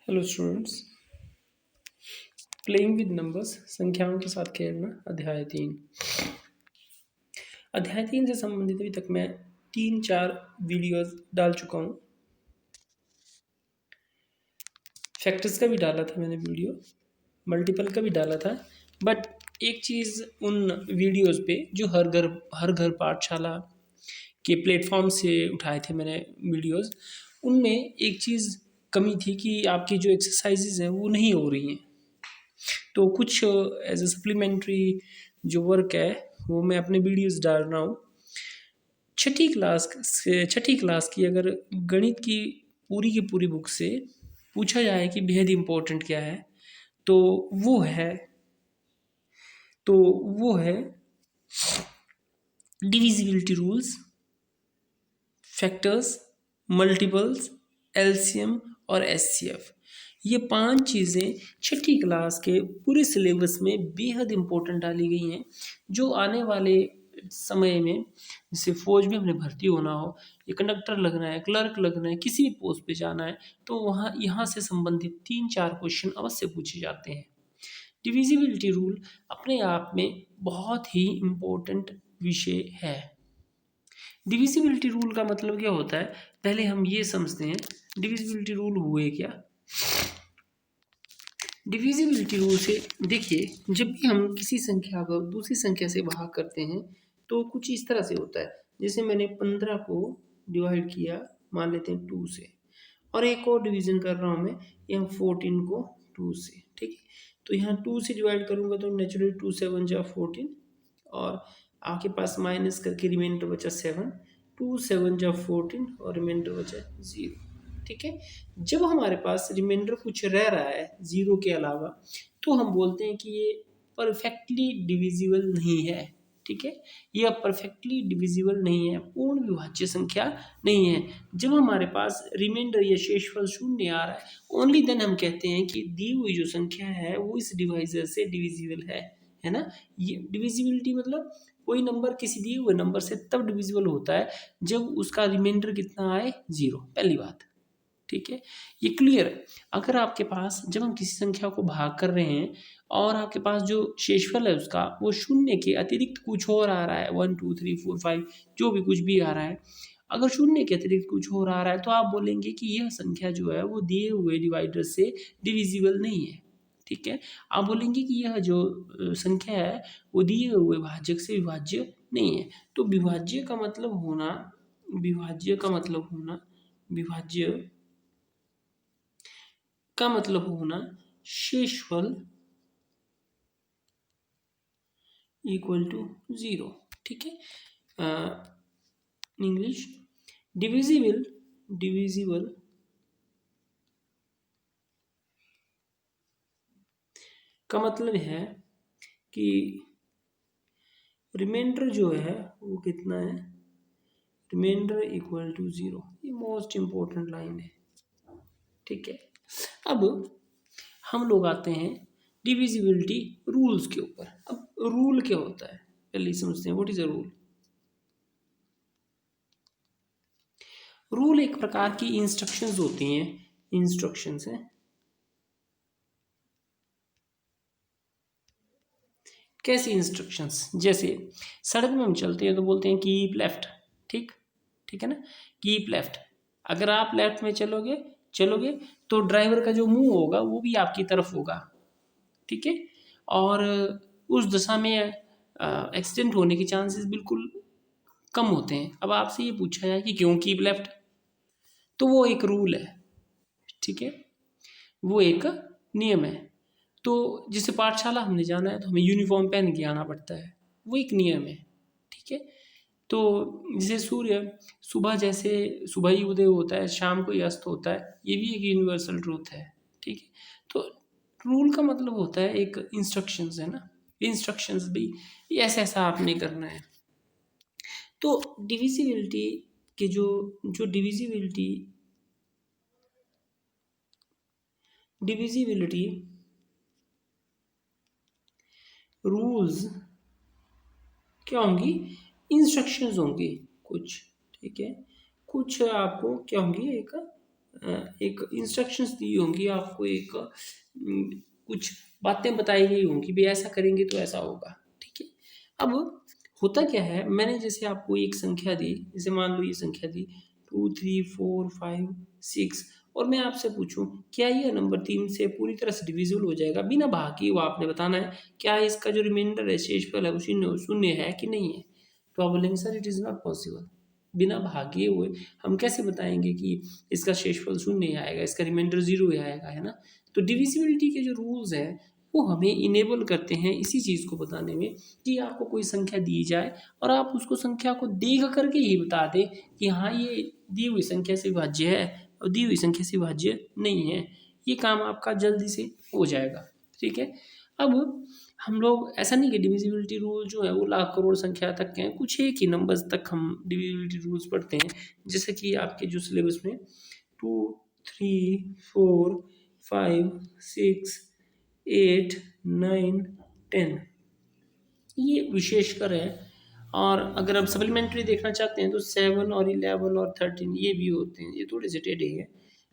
Hello students. Playing with numbers, संख्याओं के साथ खेलना, अध्याय 3 से संबंधित अभी तक मैं 3-4 वीडियोस डाल चुका हूँ। फैक्टर्स का भी डाला था मैंने वीडियो, मल्टीपल का भी डाला था। बट एक चीज़ उन वीडियोस पे जो हर घर पाठशाला के प्लेटफॉर्म से उठाए थे मैंने वीडियोस, उनमें एक चीज़ कमी थी कि आपकी जो एक्सरसाइजेज हैं वो नहीं हो रही हैं। तो कुछ एज ए सप्लीमेंट्री जो वर्क है वो मैं अपने वीडियोस डाल रहा हूँ। छठी क्लास की अगर गणित की पूरी बुक से पूछा जाए कि बेहद इम्पोर्टेंट क्या है, तो वो है तो वो है divisibility rules, factors, multiples, LCM और एचसीएफ। ये 5 चीज़ें छठी क्लास के पूरे सिलेबस में बेहद इम्पोर्टेंट डाली गई हैं, जो आने वाले समय में जैसे फौज में हमने भर्ती होना हो, या कंडक्टर लगना है, क्लर्क लगना है, किसी भी पोस्ट पे जाना है, तो वहाँ यहाँ से संबंधित 3-4 क्वेश्चन अवश्य पूछे जाते हैं। डिविजिबिलिटी रूल अपने आप में बहुत ही इम्पोर्टेंट विषय है। डिविजिबिलिटी रूल का मतलब क्या होता है, पहले हम ये समझते हैं डिविजिबिलिटी रूल हुए क्या। डिविजिबिलिटी रूल से देखिए, जब भी हम किसी संख्या को दूसरी संख्या से भाग करते हैं तो कुछ इस तरह से होता है। जैसे मैंने 15 को डिवाइड किया, मान लेते हैं 2 से, और एक और डिवीजन कर रहा हूँ मैं यहाँ 14 को 2 से, ठीक है। तो यहाँ 2 से डिवाइड करूँगा तो नेचुरली 2 7 जा 14, और आपके पास माइनस करके रिमाइंडर बचा 7, 2 7 जा 14 और रिमाइंडर बचा 0, ठीक है। जब हमारे पास रिमाइंडर कुछ रह रहा है जीरो के अलावा, तो हम बोलते हैं कि ये परफेक्टली डिविजिबल नहीं है, ठीक है। यह परफेक्टली डिविजिबल नहीं है, पूर्ण विभाज्य संख्या नहीं है। जब हमारे पास रिमाइंडर या शेषफल शून्य आ रहा है, ओनली देन हम कहते हैं कि दी हुई जो संख्या है वो इस डिवाइजर से डिविजिबल है ना। ये डिविजिबिलिटी मतलब कोई नंबर किसी दिए हुए नंबर से तब डिविजिबल होता है जब उसका रिमाइंडर कितना आए, 0, पहली बात, ठीक है। ये क्लियर है। अगर आपके पास जब हम किसी संख्या को भाग कर रहे हैं और आपके पास जो शेषफल है उसका वो शून्य के अतिरिक्त कुछ और आ रहा है, 1 2 3 4 5 जो भी कुछ भी आ रहा है, अगर शून्य के अतिरिक्त कुछ और आ रहा है तो आप बोलेंगे कि यह संख्या जो है वो दिए हुए डिवाइडर से डिविजिबल नहीं है, ठीक है। आप बोलेंगे कि यह जो संख्या है वो दिए हुए भाजक से विभाज्य नहीं है। तो विभाज्य का मतलब होना विभाज्य का मतलब होना शेषफल इक्वल टू 0, ठीक है। इंग्लिश डिविजिबल का मतलब है कि रिमाइंडर जो है वो कितना है, रिमाइंडर इक्वल टू 0। ये मोस्ट इंपॉर्टेंट लाइन है, ठीक है। अब हम लोग आते हैं डिविजिबिलिटी रूल्स के ऊपर। अब रूल क्या होता है पहले समझते हैं। What is a rule? Rule एक प्रकार की इंस्ट्रक्शंस होती हैं, इंस्ट्रक्शंस हैं। कैसी इंस्ट्रक्शंस? जैसे सड़क में हम चलते हैं तो बोलते हैं कीप लेफ्ट, ठीक ठीक है ना, कीप लेफ्ट। अगर आप लेफ्ट में चलोगे तो ड्राइवर का जो मुंह होगा वो भी आपकी तरफ होगा, ठीक है। और उस दशा में एक्सीडेंट होने के चांसेस बिल्कुल कम होते हैं। अब आपसे ये पूछा जाए कि क्यों कीप लेफ्ट, तो वो एक रूल है, ठीक है, वो एक नियम है। तो जैसे पाठशाला हमने जाना है तो हमें यूनिफॉर्म पहन के आना पड़ता है, वो एक नियम है, ठीक है। तो जैसे सूर्य सुबह ही उदय होता है, शाम को ही अस्त होता है, ये भी एक यूनिवर्सल ट्रूथ है, ठीक है। तो रूल का मतलब होता है एक इंस्ट्रक्शंस, है ना, इंस्ट्रक्शंस भी ऐसा ऐसा आपने करना है। तो डिविजिबिलिटी के जो डिविजिबिलिटी रूल्स क्या होंगी, इंस्ट्रक्शंस होंगी कुछ, ठीक है। कुछ आपको क्या होंगी, एक एक इंस्ट्रक्शंस दी होंगी आपको, एक कुछ बातें बताई गई होंगी भी ऐसा करेंगे तो ऐसा होगा। ठीक है। अब होता क्या है, मैंने जैसे आपको एक संख्या दी, जैसे मान लो ये संख्या दी 2 3 4 5 6, और मैं आपसे पूछूं क्या ये नंबर 3 से पूरी तरह से डिविजिबल हो जाएगा बिना भागी, वो आपने बताना है क्या इसका जो रिमाइंडर है, शेषफल है, वो शून्य शून्य है कि नहीं है। तो आप बोलेंगे sir it is not possible, बिना भागे हुए हम कैसे बताएंगे कि इसका शेषफल शून्य ही आएगा, इसका रिमाइंडर जीरो ही आएगा, है ना। तो डिविजिबिलिटी के जो रूल्स हैं वो हमें इनेबल करते हैं इसी चीज़ को बताने में कि आपको कोई संख्या दी जाए और आप उसको संख्या को देख करके ही बता दें कि हाँ ये दी हुई संख्या से विभाज्य है और दी हुई संख्या से विभाज्य नहीं है। ये काम आपका जल्दी से हो जाएगा। ठीक है। अब हम लोग ऐसा नहीं कि डिविजिबिलिटी रूल जो है वो लाख करोड़ संख्या तक के हैं, कुछ एक ही नंबर्स तक हम डिविजिबिलिटी रूल्स पढ़ते हैं। जैसे कि आपके जो सिलेबस में 2 3 4 5 6 8 9 10 ये विशेषकर है। और अगर आप सप्लीमेंट्री देखना चाहते हैं तो 7 और 11 और 13 ये भी होते हैं, ये थोड़े से टेढ़े हैं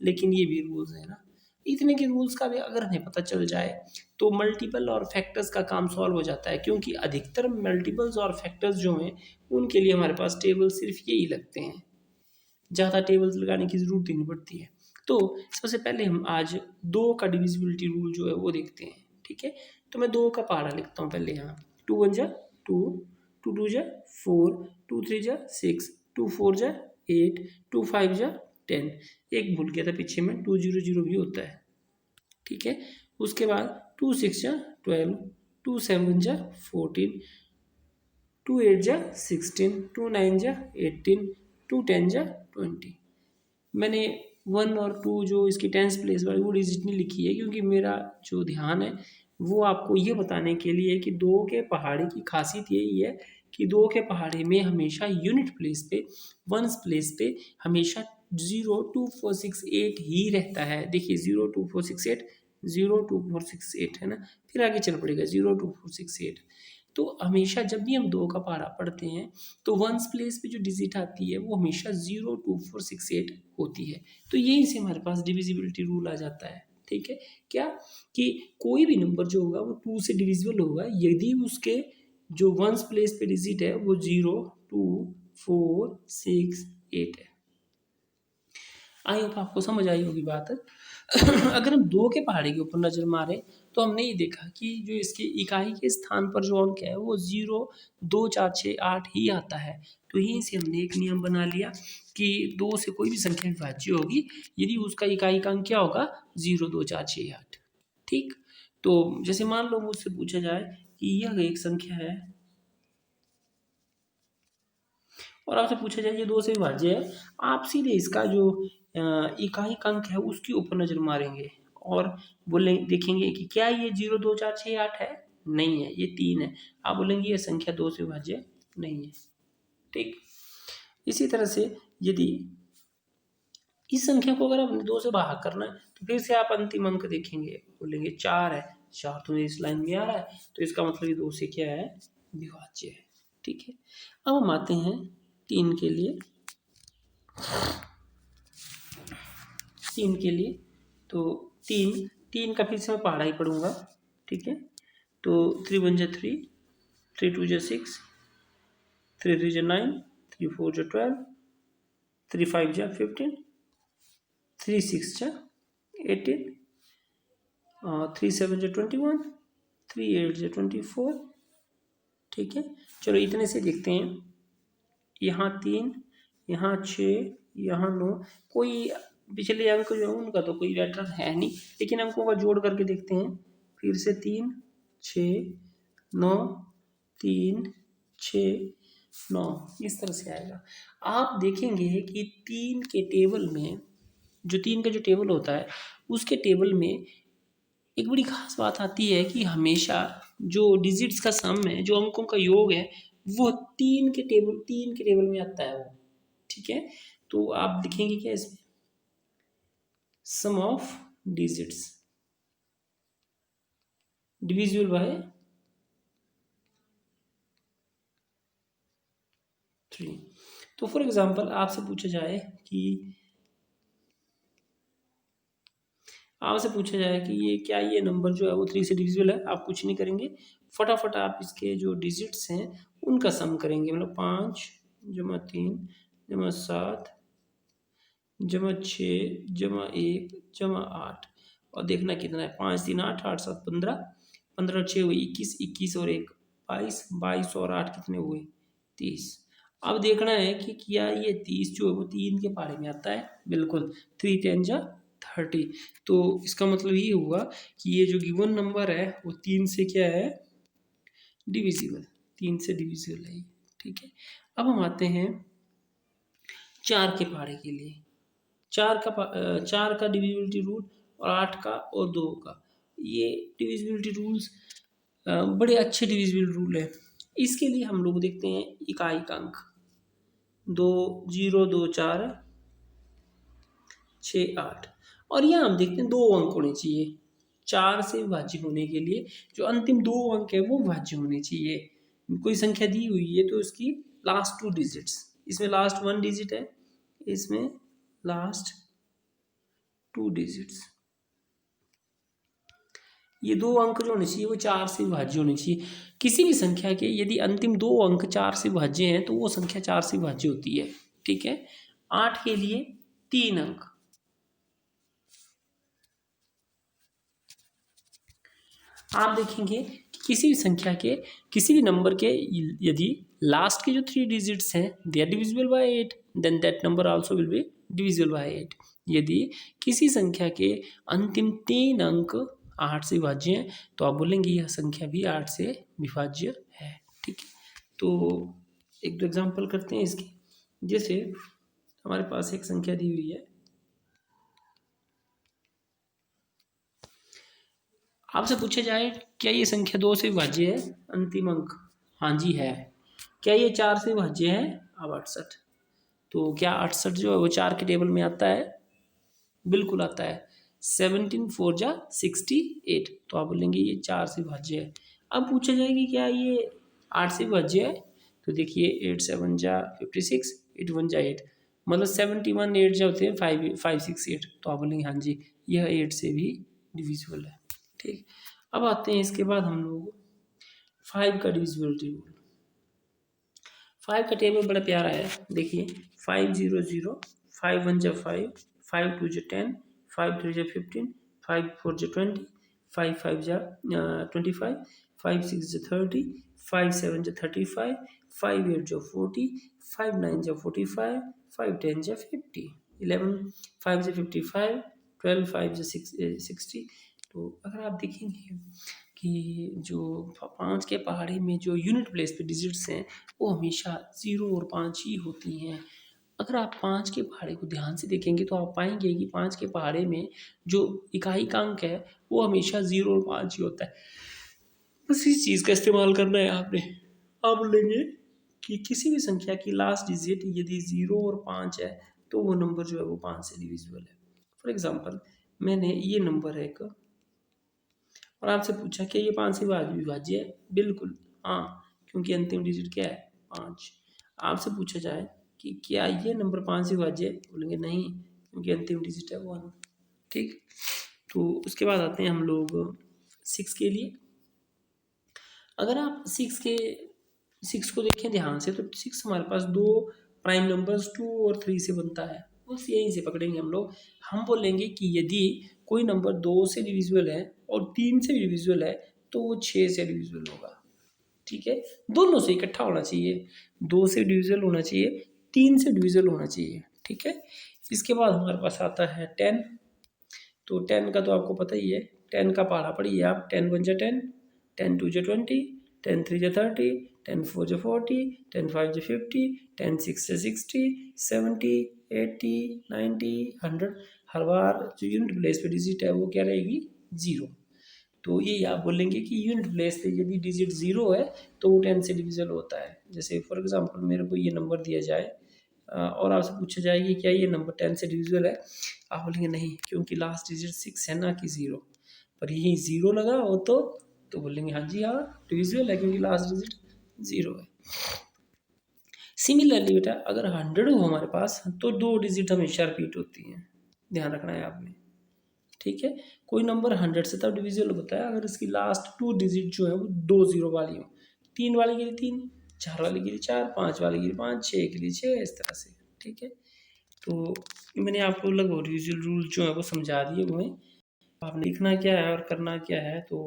लेकिन ये भी रूल्स हैं ना। इतने के रूल्स का भी अगर हमें पता चल जाए तो मल्टीपल और फैक्टर्स का काम सॉल्व हो जाता है, क्योंकि अधिकतर मल्टीपल्स और फैक्टर्स जो हैं उनके लिए हमारे पास टेबल सिर्फ यही लगते हैं, ज़्यादा टेबल्स लगाने की ज़रूरत ही नहीं पड़ती है। तो सबसे पहले हम आज दो का डिविजिबिलिटी रूल जो है वो देखते हैं। ठीक है। तो मैं दो का पहाड़ा लिखता हूँ पहले यहाँ। 2 1 जा 2, 2 2 जा 4, 2 3 जा 6, 2 4 जा 8, 2 5 जा 10। एक भूल गया था पीछे में, 2 0 0 भी होता है। ठीक है। उसके बाद 2 6 जा 12, 2 7 जा 14, 2 8 जा 16, 2 9 जा 18, 2 10 जा 20। मैंने 1 और 2 जो इसकी टेंस प्लेस वाली वो डिजिट नहीं लिखी है, क्योंकि मेरा जो ध्यान है वो आपको ये बताने के लिए कि दो के पहाड़ी की खासियत यही है कि दो के पहाड़ी में हमेशा यूनिट प्लेस पे, वंस प्लेस पे हमेशा 0 2 4 6 8 ही रहता है। देखिए 0 2 4 6 8, 0 2 4 6 8 है ना, फिर आगे चल पड़ेगा 0 2 4 6 8। तो हमेशा जब भी हम दो का पहाड़ा पढ़ते हैं तो वंस प्लेस पे जो डिजिट आती है वो हमेशा 0 2 4 6 8 होती है। तो यहीं से हमारे पास डिविजिबिलिटी रूल आ जाता है। ठीक है। क्या कि कोई भी नंबर जो होगा वो 2 से डिविजिबल होगा यदि उसके जो वंस प्लेस पे डिजिट है वो 0 2 4 6 8 है। आई होप आपको समझ आई होगी बात। अगर हम दो के पहाड़े के ऊपर नजर मारें तो हमने ये देखा कि जो इसके इकाई के स्थान पर जो अंक है वो 0 2 4 6 8 ही आता है। तो यहीं से हमने एक नियम बना लिया कि दो से कोई भी संख्या विभाज्य होगी यदि उसका इकाई का अंक क्या होगा, 0 2 4 6 8। ठीक। तो जैसे मान लो मुझसे पूछा जाए कि यह एक संख्या है और आपसे पूछा जाए ये दो से विभाज्य है, आप सीधे इसका जो इकाई का अंक है उसके ऊपर नजर मारेंगे और बोले देखेंगे कि क्या ये 0 2 4 6 8 है, नहीं है, ये 3 है। आप बोलेंगे ये संख्या दो से विभाज्य नहीं है। ठीक। इसी तरह से यदि इस संख्या को अगर आपने दो से भाग करना है तो फिर से आप अंतिम अंक देखेंगे, बोलेंगे 4 है, 4 तो इस लाइन में आ रहा है तो इसका मतलब ये दो से क्या है, विभाज्य है। ठीक है। अब हम आते हैं 3 के लिए। 3 के लिए तो 3 का फिर से मैं पहाड़ा ही पढ़ूंगा। ठीक है। तो 3 1 जा 3, 3 2 जा 6, 3 3 जा 9, 3 4 जा 12, 3 5 जा 15, 3 6 जा 18, 3 7 जा 21, 3 8 जा 24। ठीक है। चलो इतने से देखते हैं। यहाँ 3, यहाँ 6, यहाँ 9, कोई पिछले अंक जो है उनका तो कोई पैटर्न है नहीं, लेकिन अंकों का जोड़ करके देखते हैं। फिर से 3 6 9, 3 6 9, इस तरह से आएगा। आप देखेंगे कि 3 के टेबल में, जो 3 का जो टेबल होता है उसके टेबल में एक बड़ी खास बात आती है कि हमेशा जो डिजिट्स का सम है, जो अंकों का योग है, वो 3 के टेबल में आता है वो। ठीक है। तो आप लिखेंगे क्या इसमें, सम ऑफ डिजिट्स डिविजिबल बाय 3। तो फॉर एग्जांपल आपसे पूछा जाए कि आपसे पूछा जाए कि ये क्या ये नंबर जो है वो 3 से डिविजिबल है, आप कुछ नहीं करेंगे, फटाफट आप इसके जो डिजिट्स हैं उनका सम करेंगे, मतलब 5 जमा 3 जमा 7 जमा 6 जमा 1 जमा 8, और देखना कितना है, 5 3 8, 8 7 15, 15 6 हुई 21, 21 और 1 22, 22 और 8 कितने हुए 30। अब देखना है कि क्या ये 30 जो है वो 3 के पहाड़े में आता है, बिल्कुल, 3 10 जा 30। तो इसका मतलब ये हुआ कि ये जो गिवन नंबर है वो 3 से क्या है, डिविजिबल, 3 से डिविजिबल है ये, ठीक है। अब हम आते हैं 4 के पहाड़े के लिए। 4 का डिविजिबिलिटी रूल और 8 का और 2 का, ये डिविजिबिलिटी रूल्स बड़े अच्छे डिविजिबल रूल है। इसके लिए हम लोग देखते हैं इकाई का अंक, 2 0 2 4 6 8, और यहाँ हम देखते हैं 2 अंक होने चाहिए 4 से विभाज्य होने के लिए, जो अंतिम 2 अंक है वो विभाज्य होने चाहिए। कोई संख्या दी हुई है तो उसकी लास्ट 2 डिजिट्स, इसमें लास्ट 1 डिजिट है, इसमें लास्ट 2 डिजिट्स, ये 2 अंक जो होने चाहिए वो 4 से विभाज्य होने चाहिए। किसी भी संख्या के यदि अंतिम 2 अंक 4 से विभाज्य हैं तो वो संख्या 4 से विभाज्य होती है, ठीक है। 8 के लिए 3 अंक, आप देखेंगे कि किसी भी संख्या के किसी भी नंबर के यदि लास्ट के जो 3 डिजिट्स हैं they are divisible by 8, then that number also will be divisible by 8। यदि किसी संख्या के अंतिम 3 अंक 8 से विभाज्य हैं तो आप बोलेंगे यह संख्या भी 8 से विभाज्य है, ठीक है। तो एक दो एग्जांपल करते हैं इसकी, जैसे हमारे पास एक संख्या दी हुई है, आपसे पूछा जाए क्या ये संख्या 2 से विभाज्य है, अंतिम अंक, हाँ जी है। क्या ये 4 से विभाज्य है, अब 68, तो क्या 68 जो है वो 4 के टेबल में आता है, बिल्कुल आता है। 17 4 जा 68, तो आप बोलेंगे ये 4 से विभाज्य है। अब पूछा जाए कि क्या ये 8 से विभाज्य है, तो देखिए 8 7 जा 56, 8 1 जा 8, मतलब 71 8 जो होते हैं 5 5 6 8, तो आप बोलेंगे हाँ जी यह 8 से भी डिविजिबल है, ठीक। अब आते हैं इसके बाद हम लोग 5 का डिविजिबिलिटी रूल। 5 का टेबल बड़ा प्यारा है, देखिए 5 0 0, 5 1 जा 5, 5 2 जा 10, 5 3 जा 15, 5 4 जा 20, 5 5 जा 25, 5 6 जा 30, 5 7 जा 35, 5 8 जा 40, 5 9 जा 45, 5 10 जा 50, 11 5 जा 55, 12 5 जा 60। तो अगर आप देखेंगे कि जो 5 के पहाड़े में जो यूनिट प्लेस पे डिजिट्स हैं वो हमेशा 0 और 5 ही होती हैं। अगर आप 5 के पहाड़े को ध्यान से देखेंगे तो आप पाएंगे कि 5 के पहाड़े में जो इकाई का अंक है वो हमेशा 0 और 5 ही होता है। बस इस चीज़ का इस्तेमाल करना है आपने। आप बोलेंगे कि किसी भी संख्या की लास्ट डिजिट यदि 0 और 5 है तो वो नंबर जो है वो 5 से डिविजिबल है। फॉर एग्जाम्पल मैंने ये नंबर है एक, और आपसे पूछा कि ये 5 से विभाज्य है, बिल्कुल हाँ, क्योंकि अंतिम डिजिट क्या है 5। आपसे पूछा जाए कि क्या ये नंबर 5 से विभाज्य है, बोलेंगे नहीं क्योंकि अंतिम डिजिट है 1, ठीक। तो उसके बाद आते हैं हम लोग 6 के लिए। अगर आप 6 को देखें ध्यान से तो 6 हमारे पास 2 प्राइम नंबर्स 2 और 3 से बनता है, बस यहीं से पकड़ेंगे हम लोग। हम बोलेंगे कि यदि कोई नंबर 2 से डिविजिबल है और 3 से डिविजिबल है तो वो 6 से डिविजिबल होगा, ठीक है। दोनों से इकट्ठा होना चाहिए, 2 से डिविजिबल होना चाहिए, 3 से डिविजिबल होना चाहिए, ठीक है। इसके बाद हमारे पास आता है 10। तो 10 का तो आपको पता ही है, 10 का पहाड़ा पढ़िए आप, 10 1 जा 10, 10 2 जा 20, 10 3 जा 30, 10 4 जा 40, 10 5 जा 50, 10 6 जा 60, 70 80 90 100। हर बार जो यूनिट प्लेस पे डिजिट है वो क्या रहेगी 0। तो ये आप बोलेंगे कि यूनिट प्लेस पे यदि डिजिट 0 है तो वो 10 से डिविजिबल होता है। जैसे फॉर एग्जांपल मेरे को ये नंबर दिया जाए और आपसे पूछा जाए कि क्या ये नंबर 10 से डिविजिबल है, आप बोलेंगे नहीं क्योंकि लास्ट डिजिट 6 है ना कि 0, पर यही 0 लगा हो तो बोलेंगे हाँ जी हाँ डिविजिबल है क्योंकि लास्ट डिजिट 0 है। सिमिलरली बेटा अगर 100 हो हमारे पास तो 2 डिजिट हमेशा रिपीट होती हैं, ध्यान रखना है आपने, ठीक है। कोई नंबर 100 से तब डिविजिबल होता है अगर इसकी लास्ट 2 डिजिट जो है वो 2 जीरो वाली हो। 3 वाले के लिए 3, 4 वाले के लिए 4, 5 वाले के लिए 5, 6 के लिए 6, इस तरह से। ठीक है, तो मैंने आपको लगभग डिविजिबल रूल जो है वो समझा दिए हुए हैं। आपने लिखना क्या है और करना क्या है, तो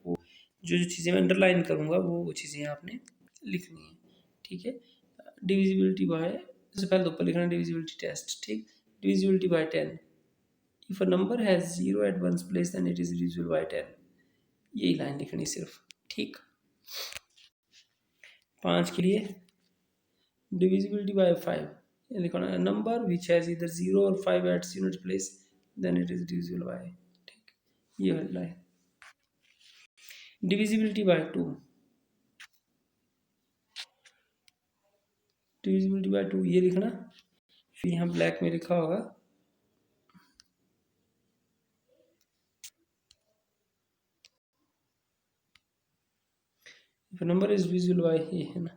वो जो जो चीज़ें मैं अंडरलाइन करूँगा वो चीज़ें आपने लिखनी है। ठीक है, डिविजिबिलिटी बाय, सबसे पहले ऊपर लिखना डिविजिबिलिटी टेस्ट। ठीक, divisibility by 10, if a number has 0 at ones place then it is divisible by 10। यही लाइन लिखनी सिर्फ। ठीक, 5 के लिए डिविजिबिलिटी बाय 5, ये लिखना नंबर विच हैज इधर 0 और 5 at unit place then it is divisible by. ठीक, ये वाली line. Divisibility by 2, divisibility by 2 ये लिखना, फिर यहाँ ब्लैक में लिखा होगा नंबर इज डिविजिबल बाय, ये है ना।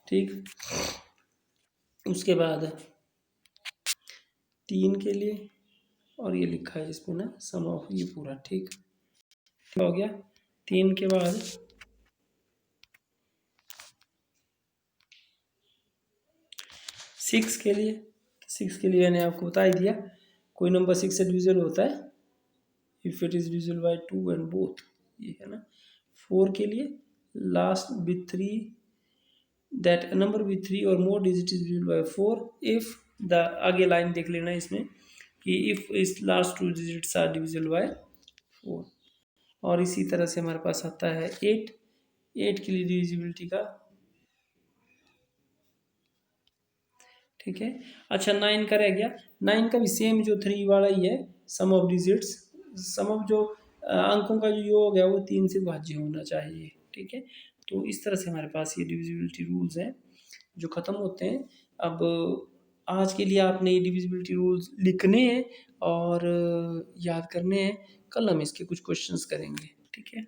ठीक, उसके बाद 3 के लिए, और ये लिखा है इसमें ना सम ऑफ ये पूरा। ठीक, क्या हो गया, 3 के बाद 6 के लिए, 6 के लिए मैंने आपको बता ही दिया, कोई नंबर 6 से डिविजिबल होता है if it is divisible by 2 and both, ये है ना। 4 के लिए last with 3, that number with 3 और more digit is divisible by 4 if the, आगे लाइन देख लेना इसमें कि इफ इस last 2 digits are divisible by 4। और इसी तरह से हमारे पास आता है 8, 8 के लिए डिविजिबिलिटी का। ठीक है, अच्छा 9 का रह गया, 9 का भी सेम जो 3 वाला ही है, सम ऑफ डिजिट्स, सम ऑफ जो अंकों का जो योग है वो 3 से भाज्य होना चाहिए। ठीक है, तो इस तरह से हमारे पास ये डिविजिबिलिटी रूल्स हैं जो ख़त्म होते हैं। अब आज के लिए आपने ये डिविजिबिलिटी रूल्स लिखने हैं और याद करने हैं, कल हम इसके कुछ क्वेश्चंस करेंगे। ठीक है।